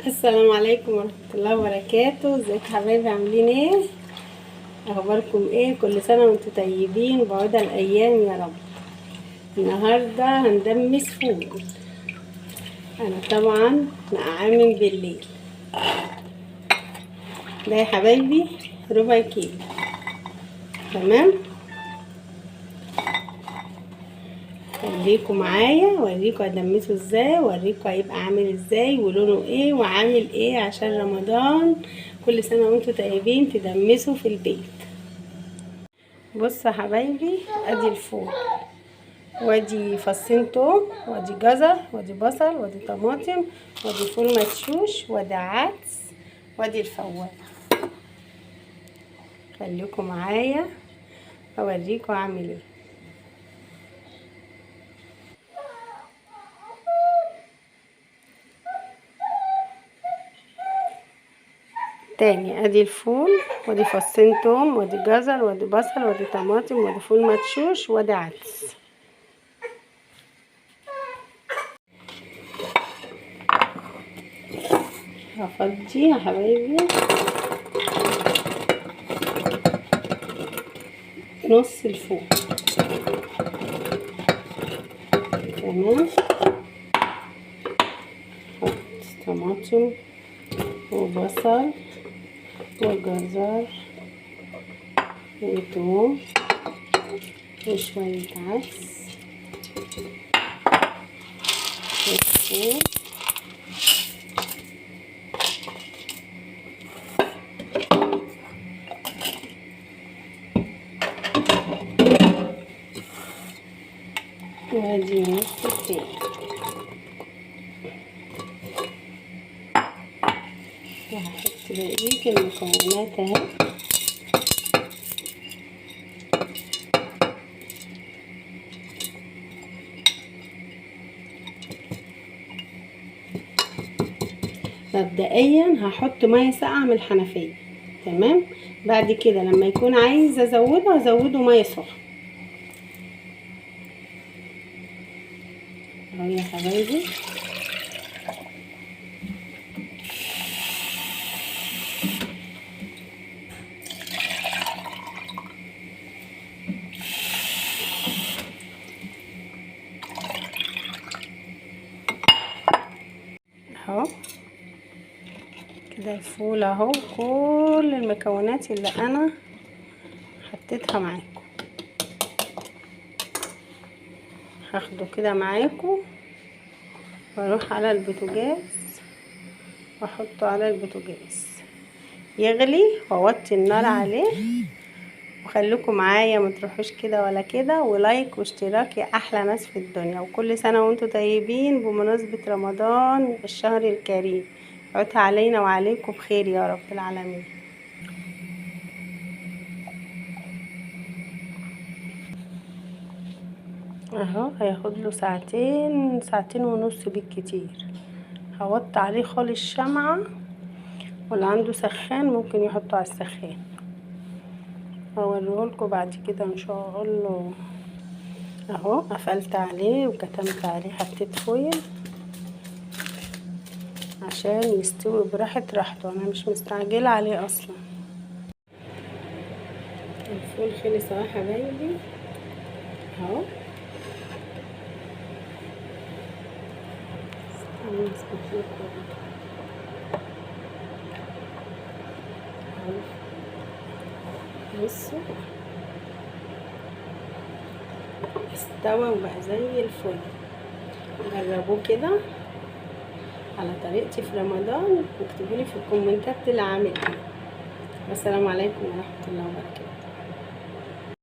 السلام عليكم ورحمة الله وبركاته. ازيكم حبايبي؟ عاملين ايه؟ اخباركم ايه؟ كل سنة وانتم طيبين بعود الايام يا رب. النهاردة هندمس فول. انا طبعا نقعامل بالليل ده يا حبايبي ربع كيلو. تمام، خليكم معايا اوريكم هدمسه ازاي، واوريكم هيبقى عامل ازاي ولونه ايه وعامل ايه، عشان رمضان كل سنة وانتم طيبين تدمسوا في البيت. بصوا يا حبايبي، ادي الفول، وادي فصين توم، وادي جزر، وادي بصل، وادي طماطم، وادي فول مدشوش، وادي عدس، وادي الفوار. خليكم معايا اوريكم اعمل ايه. تاني، ادي الفول، وادي فصين توم، وادي جزر، وادي بصل، وادي طماطم، وادي فول مدشوش، وادي عدس. هفضي يا حبايبي نص الفول. تمام، حط طماطم وبصل وجزر وتوم وشوية عدس والفول وادي نص التاني. وهحط بقية المكونات اهي. مبدئيا هحط ميه ساقعه من الحنفيه. تمام، بعد كده لما يكون عايز ازوده ميه سخنه. اهو يا حبايبي، اهو كده الفول اهو، كل المكونات اللي انا حطيتها معاكم هاخده كده معاكم واروح على البوتاجاز واحطه على البوتاجاز يغلي، واوطي النار عليه. وخليكم معايا ما تروحوش كده ولا كده، ولايك واشتراك يا احلى ناس في الدنيا. وكل سنه وانتم طيبين بمناسبه رمضان الشهر الكريم، يعود علينا وعليكم بخير يا رب العالمين. اهو هياخد له ساعتين، ساعتين ونص بالكتير. هوطي عليه خالص الشمعة، واللي عنده سخان ممكن يحطه على السخان. هوريهولكوا بعد كده ان شاء الله. اهو قفلت عليه وكتمت عليه، حطيت فويل عشان يستوي براحته. انا مش مستعجله عليه اصلا. الفول خلص اهو يا حبايبي اهو. بصوا استوى وبقى زي الفل. جربوه كده على طريقتي في رمضان، واكتبوا لي في الكومنتات اللي عامل ايه. والسلام عليكم ورحمه الله وبركاته.